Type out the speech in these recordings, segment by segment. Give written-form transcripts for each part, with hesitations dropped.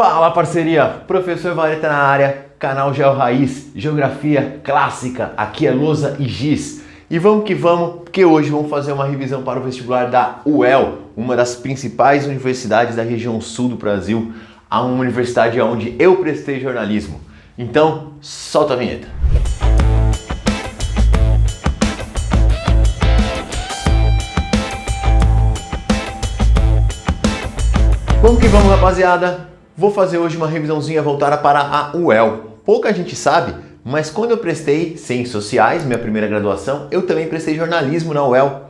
Fala, parceria! Professor Vareta na área, canal Geo Raiz, Geografia Clássica, aqui é lousa e giz. E vamos que vamos, porque hoje vamos fazer uma revisão para o vestibular da UEL, uma das principais universidades da região sul do Brasil, uma universidade onde eu prestei jornalismo. Então, solta a vinheta! Vamos que vamos, rapaziada! Vou fazer hoje uma revisãozinha voltada para a UEL. Pouca gente sabe, mas quando eu prestei Ciências Sociais, minha primeira graduação, eu também prestei jornalismo na UEL.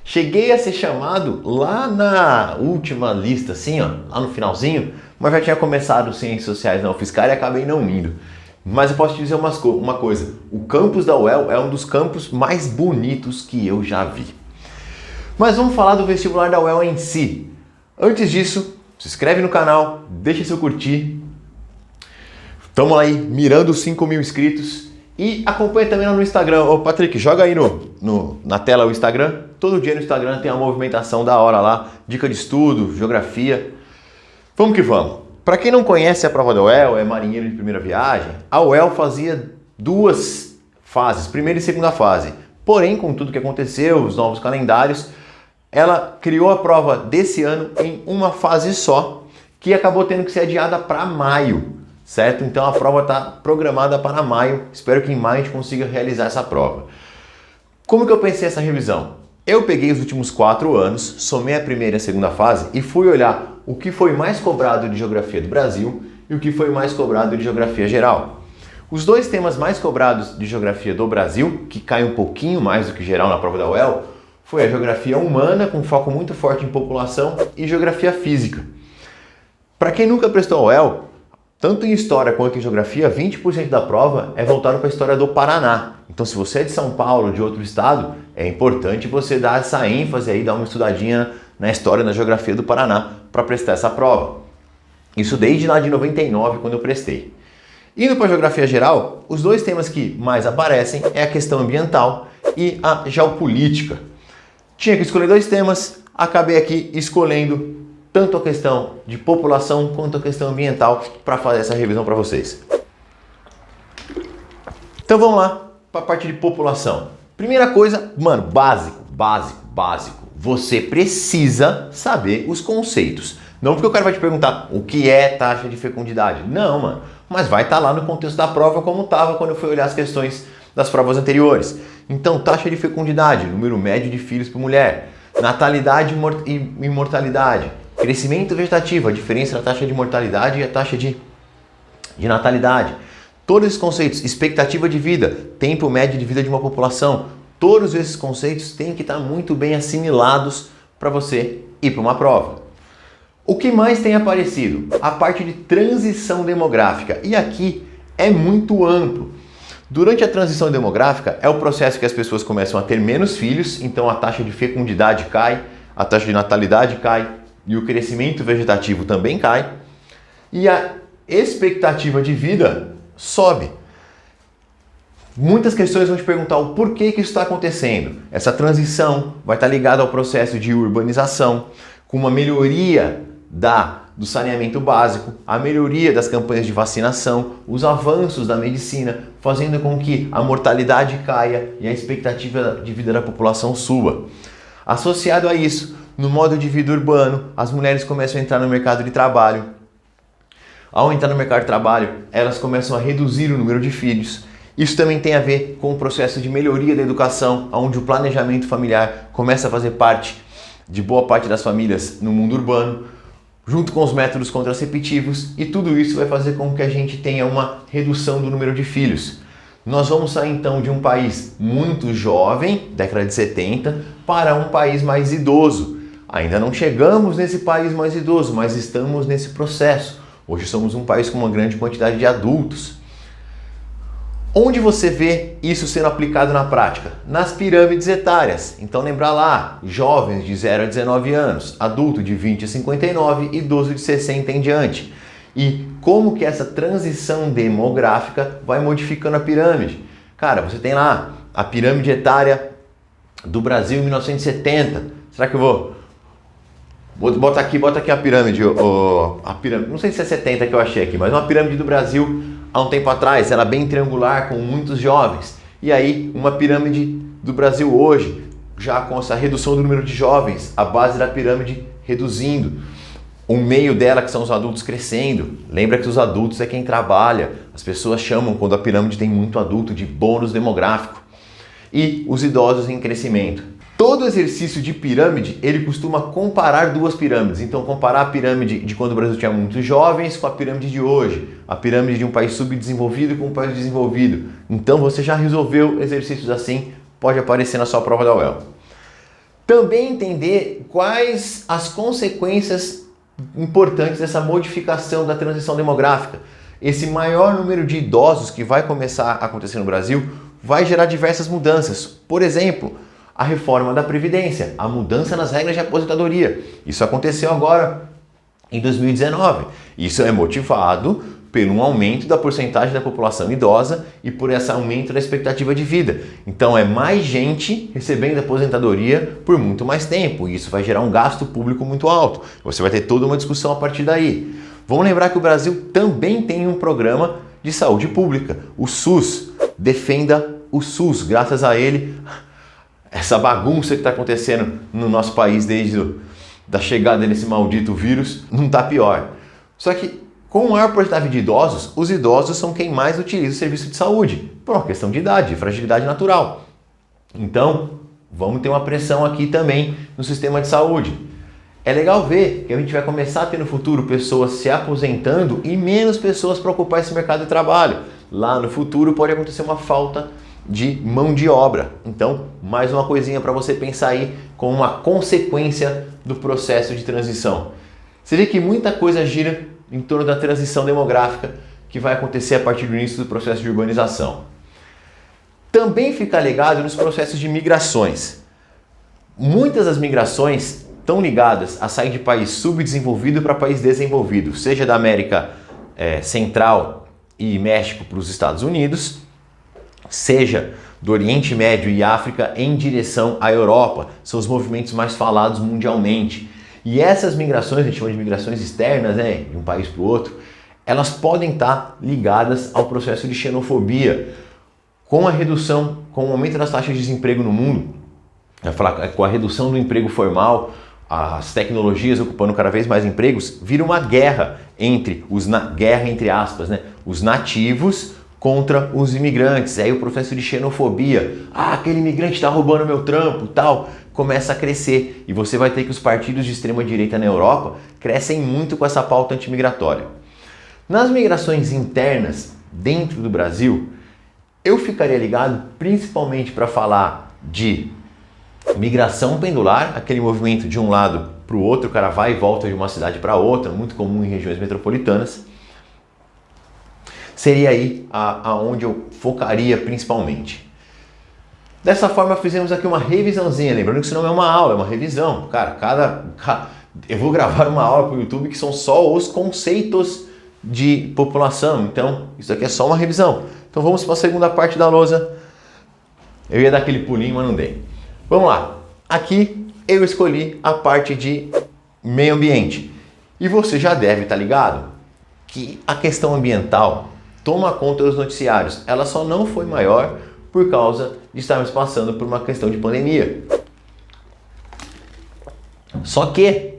Cheguei a ser chamado lá na última lista, assim, ó, lá no finalzinho, mas já tinha começado Ciências Sociais na UFSCar e acabei não indo. Mas eu posso te dizer uma coisa, o campus da UEL é um dos campos mais bonitos que eu já vi. Mas vamos falar do vestibular da UEL em si. Antes disso, se inscreve no canal, deixa seu curtir. Estamos aí mirando os 5 mil inscritos. E acompanha também lá no Instagram. Ô Patrick, joga aí na tela o Instagram. Todo dia no Instagram tem uma movimentação da hora lá. Dica de estudo, geografia. Vamos que vamos. Para quem não conhece a prova da UEL, é marinheiro de primeira viagem, a UEL fazia duas fases, primeira e segunda fase. Porém, com tudo que aconteceu, os novos calendários, ela criou a prova desse ano em uma fase só, que acabou tendo que ser adiada para maio, certo? Então a prova está programada para maio, espero que em maio a gente consiga realizar essa prova. Como que eu pensei essa revisão? Eu peguei os últimos 4 anos, somei a primeira e a segunda fase e fui olhar o que foi mais cobrado de geografia do Brasil e o que foi mais cobrado de geografia geral. Os dois temas mais cobrados de geografia do Brasil, que cai um pouquinho mais do que geral na prova da UEL, foi a geografia humana, com foco muito forte em população, e geografia física. Para quem nunca prestou UEL, tanto em história quanto em geografia, 20% da prova é voltado para a história do Paraná. Então, se você é de São Paulo, de outro estado, é importante você dar essa ênfase aí, dar uma estudadinha na história, na geografia do Paraná, para prestar essa prova. Isso desde lá de 99, quando eu prestei. Indo para a geografia geral, os dois temas que mais aparecem é a questão ambiental e a geopolítica. Tinha que escolher 2 temas, acabei aqui escolhendo tanto a questão de população quanto a questão ambiental para fazer essa revisão para vocês. Então vamos lá para a parte de população. Primeira coisa, mano, básico. Você precisa saber os conceitos. Não porque o cara vai te perguntar o que é taxa de fecundidade. Não, mano. Mas vai estar lá no contexto da prova como estava quando eu fui olhar as questões das provas anteriores. Então, taxa de fecundidade, número médio de filhos por mulher, natalidade e mortalidade, crescimento vegetativo, a diferença da taxa de mortalidade e a taxa de natalidade. Todos esses conceitos, expectativa de vida, tempo médio de vida de uma população, todos esses conceitos têm que estar muito bem assimilados para você ir para uma prova. O que mais tem aparecido? A parte de transição demográfica. E aqui é muito amplo. Durante a transição demográfica é o processo que as pessoas começam a ter menos filhos, então a taxa de fecundidade cai, a taxa de natalidade cai e o crescimento vegetativo também cai e a expectativa de vida sobe. Muitas questões vão te perguntar o porquê que isso está acontecendo. Essa transição vai estar ligada ao processo de urbanização, com uma melhoria do saneamento básico, a melhoria das campanhas de vacinação, os avanços da medicina, fazendo com que a mortalidade caia e a expectativa de vida da população suba. Associado a isso, no modo de vida urbano, as mulheres começam a entrar no mercado de trabalho. Ao entrar no mercado de trabalho, elas começam a reduzir o número de filhos. Isso também tem a ver com o processo de melhoria da educação, onde o planejamento familiar começa a fazer parte de boa parte das famílias no mundo urbano, junto com os métodos contraceptivos, e tudo isso vai fazer com que a gente tenha uma redução do número de filhos. Nós vamos sair então de um país muito jovem, década de 70, para um país mais idoso. Ainda não chegamos nesse país mais idoso, mas estamos nesse processo. Hoje somos um país com uma grande quantidade de adultos. Onde você vê isso sendo aplicado na prática? Nas pirâmides etárias. Então lembrar lá, jovens de 0 a 19 anos, adulto de 20 a 59, idoso de 60 em diante. E como que essa transição demográfica vai modificando a pirâmide? Cara, você tem lá a pirâmide etária do Brasil em 1970. Será que eu vou Bota aqui a pirâmide, a pirâmide, não sei se é 70 que eu achei aqui, mas uma pirâmide do Brasil há um tempo atrás, ela é bem triangular, com muitos jovens. E aí, uma pirâmide do Brasil hoje, já com essa redução do número de jovens, a base da pirâmide reduzindo, o meio dela, que são os adultos, crescendo. Lembra que os adultos é quem trabalha, as pessoas chamam, quando a pirâmide tem muito adulto, de bônus demográfico. E os idosos em crescimento. Todo exercício de pirâmide, ele costuma comparar duas pirâmides. Então, comparar a pirâmide de quando o Brasil tinha muitos jovens com a pirâmide de hoje. A pirâmide de um país subdesenvolvido com um país desenvolvido. Então, você já resolveu exercícios assim, pode aparecer na sua prova da UEL. Também entender quais as consequências importantes dessa modificação da transição demográfica. Esse maior número de idosos que vai começar a acontecer no Brasil vai gerar diversas mudanças. Por exemplo, a reforma da Previdência, a mudança nas regras de aposentadoria. Isso aconteceu agora em 2019. Isso é motivado pelo aumento da porcentagem da população idosa e por esse aumento da expectativa de vida. Então é mais gente recebendo aposentadoria por muito mais tempo e isso vai gerar um gasto público muito alto. Você vai ter toda uma discussão a partir daí. Vamos lembrar que o Brasil também tem um programa de saúde pública, o SUS. Defenda o SUS, graças a ele. Essa bagunça que está acontecendo no nosso país desde a chegada desse maldito vírus não está pior. Só que com maior porcentagem de idosos, os idosos são quem mais utiliza o serviço de saúde, por uma questão de idade, de fragilidade natural. Então, vamos ter uma pressão aqui também no sistema de saúde. É legal ver que a gente vai começar a ter no futuro pessoas se aposentando e menos pessoas para ocupar esse mercado de trabalho. Lá no futuro pode acontecer uma falta de mão de obra. Então, mais uma coisinha para você pensar aí como uma consequência do processo de transição. Você vê que muita coisa gira em torno da transição demográfica que vai acontecer a partir do início do processo de urbanização. Também fica ligado nos processos de migrações. Muitas das migrações estão ligadas a sair de país subdesenvolvido para país desenvolvido, seja da América Central e México para os Estados Unidos, seja do Oriente Médio e África em direção à Europa. São os movimentos mais falados mundialmente. E essas migrações, a gente chama de migrações externas, né, de um país para o outro, elas podem estar ligadas ao processo de xenofobia. Com a redução, com o aumento das taxas de desemprego no mundo, com a redução do emprego formal, as tecnologias ocupando cada vez mais empregos, vira uma guerra entre guerra entre aspas, né, os nativos contra os imigrantes. Aí o processo de xenofobia, aquele imigrante está roubando meu trampo, tal, começa a crescer. E você vai ter que os partidos de extrema direita na Europa crescem muito com essa pauta antimigratória. Nas migrações internas dentro do Brasil, eu ficaria ligado principalmente para falar de migração pendular, aquele movimento de um lado para o outro, o cara vai e volta de uma cidade para outra, muito comum em regiões metropolitanas. Seria aí aonde eu focaria principalmente. Dessa forma fizemos aqui uma revisãozinha, lembrando que isso não é uma aula, é uma revisão. Cara, eu vou gravar uma aula para o YouTube que são só os conceitos de população, então isso aqui é só uma revisão. Então vamos para a segunda parte da lousa. Eu ia dar aquele pulinho, mas não dei. Vamos lá. Aqui eu escolhi a parte de meio ambiente. E você já deve estar ligado que a questão ambiental toma conta dos noticiários. Ela só não foi maior por causa de estarmos passando por uma questão de pandemia. Só que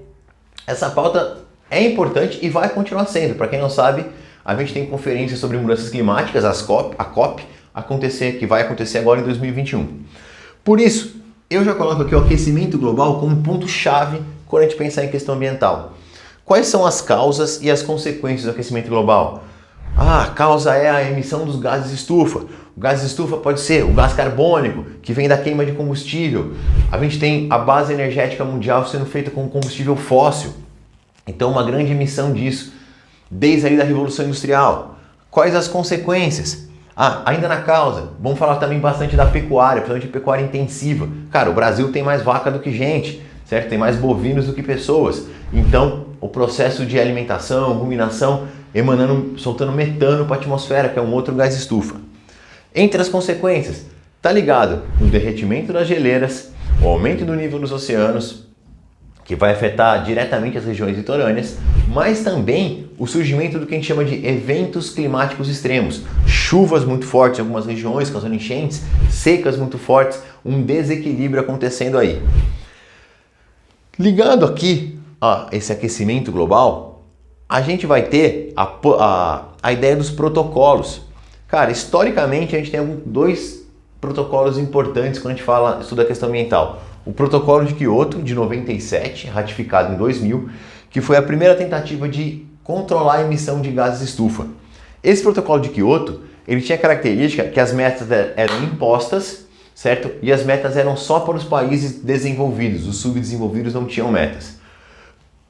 essa pauta é importante e vai continuar sendo. Para quem não sabe, a gente tem conferências sobre mudanças climáticas, a COP, que vai acontecer agora em 2021. Por isso, eu já coloco aqui o aquecimento global como ponto-chave quando a gente pensar em questão ambiental. Quais são as causas e as consequências do aquecimento global? A causa é a emissão dos gases estufa. O gás estufa pode ser o gás carbônico, que vem da queima de combustível. A gente tem a base energética mundial sendo feita com combustível fóssil. Então, uma grande emissão disso, desde aí da Revolução Industrial. Quais as consequências? Ainda na causa, vamos falar também bastante da pecuária, principalmente de pecuária intensiva. Cara, o Brasil tem mais vaca do que gente, certo? Tem mais bovinos do que pessoas. Então, o processo de alimentação, ruminação, soltando metano para a atmosfera, que é um outro gás estufa. Entre as consequências, tá ligado no derretimento das geleiras, o aumento do nível dos oceanos, que vai afetar diretamente as regiões litorâneas, mas também o surgimento do que a gente chama de eventos climáticos extremos. Chuvas muito fortes em algumas regiões, causando enchentes, secas muito fortes, um desequilíbrio acontecendo aí. Ligado aqui a esse aquecimento global, a gente vai ter a ideia dos protocolos. Cara, historicamente a gente tem dois protocolos importantes quando a gente estuda a questão ambiental. O Protocolo de Kyoto, de 97, ratificado em 2000, que foi a primeira tentativa de controlar a emissão de gases estufa. Esse Protocolo de Kyoto, ele tinha a característica que as metas eram impostas, certo? E as metas eram só para os países desenvolvidos, os subdesenvolvidos não tinham metas.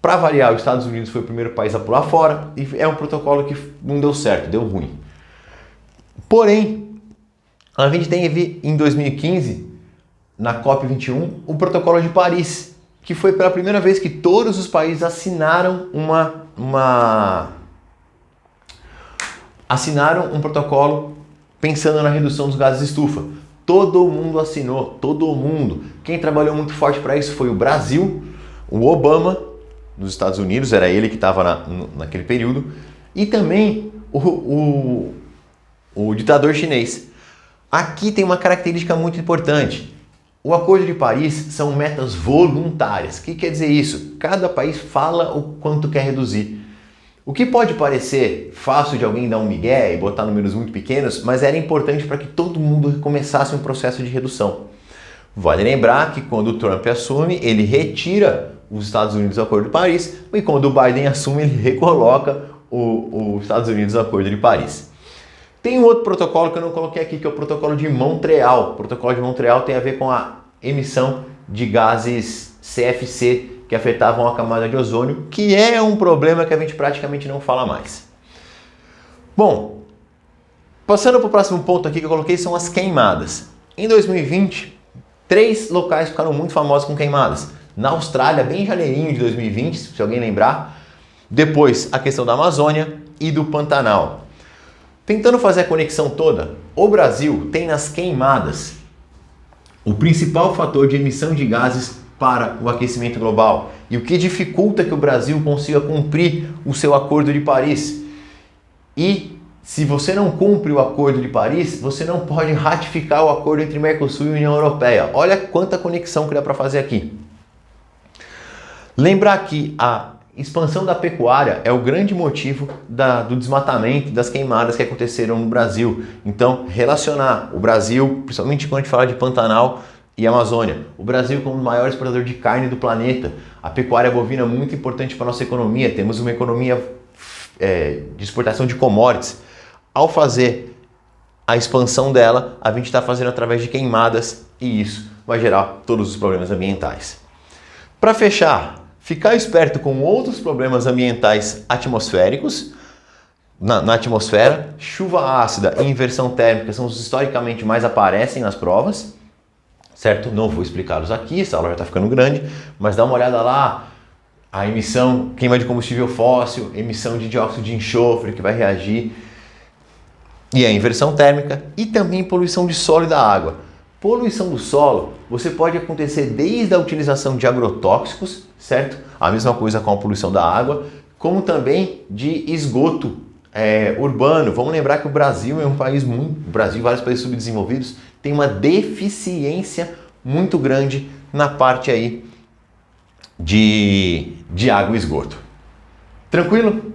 Para variar, os Estados Unidos foi o primeiro país a pular fora e é um protocolo que não deu certo, deu ruim. Porém, a gente teve em 2015, na COP21, o Protocolo de Paris, que foi pela primeira vez que todos os países assinaram assinaram um protocolo pensando na redução dos gases de estufa. Todo mundo assinou, todo mundo. Quem trabalhou muito forte para isso foi o Brasil, o Obama, nos Estados Unidos, era ele que estava naquele período, e também o ditador chinês. Aqui tem uma característica muito importante. O Acordo de Paris são metas voluntárias. O que quer dizer isso? Cada país fala o quanto quer reduzir. O que pode parecer fácil de alguém dar um migué e botar números muito pequenos, mas era importante para que todo mundo começasse um processo de redução. Vale lembrar que quando o Trump assume, ele retira os Estados Unidos do Acordo de Paris, e quando o Biden assume, ele recoloca os Estados Unidos no Acordo de Paris. Tem um outro protocolo que eu não coloquei aqui, que é o Protocolo de Montreal. O Protocolo de Montreal tem a ver com a emissão de gases CFC que afetavam a camada de ozônio, que é um problema que a gente praticamente não fala mais. Bom, passando para o próximo ponto aqui que eu coloquei são as queimadas. Em 2020, 3 locais ficaram muito famosos com queimadas. Na Austrália, bem em janeirinho de 2020, se alguém lembrar. Depois, a questão da Amazônia e do Pantanal. Tentando fazer a conexão toda, o Brasil tem nas queimadas o principal fator de emissão de gases para o aquecimento global e o que dificulta que o Brasil consiga cumprir o seu Acordo de Paris. E se você não cumpre o Acordo de Paris, você não pode ratificar o acordo entre Mercosul e União Europeia. Olha quanta conexão que dá para fazer aqui. Lembrar que a expansão da pecuária é o grande motivo do desmatamento, das queimadas que aconteceram no Brasil. Então, relacionar o Brasil, principalmente quando a gente fala de Pantanal e Amazônia, o Brasil como o maior exportador de carne do planeta, a pecuária bovina é muito importante para a nossa economia, temos uma economia de exportação de commodities. Ao fazer a expansão dela, a gente está fazendo através de queimadas e isso vai gerar todos os problemas ambientais. Para fechar, ficar esperto com outros problemas ambientais atmosféricos na atmosfera, chuva ácida e inversão térmica são os que historicamente mais aparecem nas provas, certo? Não vou explicá-los aqui, essa aula já está ficando grande, mas dá uma olhada lá, a emissão, queima de combustível fóssil, emissão de dióxido de enxofre que vai reagir, e a inversão térmica e também poluição de solo e da água. Poluição do solo, você pode acontecer desde a utilização de agrotóxicos, certo? A mesma coisa com a poluição da água, como também de esgoto urbano. Vamos lembrar que o Brasil é um país Brasil e vários países subdesenvolvidos têm uma deficiência muito grande na parte aí de água e esgoto. Tranquilo?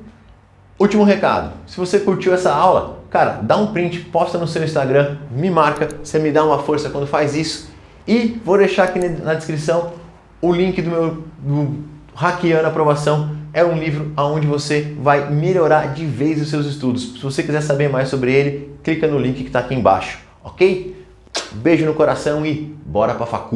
Último recado, se você curtiu essa aula, cara, dá um print, posta no seu Instagram, me marca, você me dá uma força quando faz isso. E vou deixar aqui na descrição o link do Hackeando a Aprovação. É um livro onde você vai melhorar de vez os seus estudos. Se você quiser saber mais sobre ele, clica no link que está aqui embaixo, ok? Beijo no coração e bora pra facu!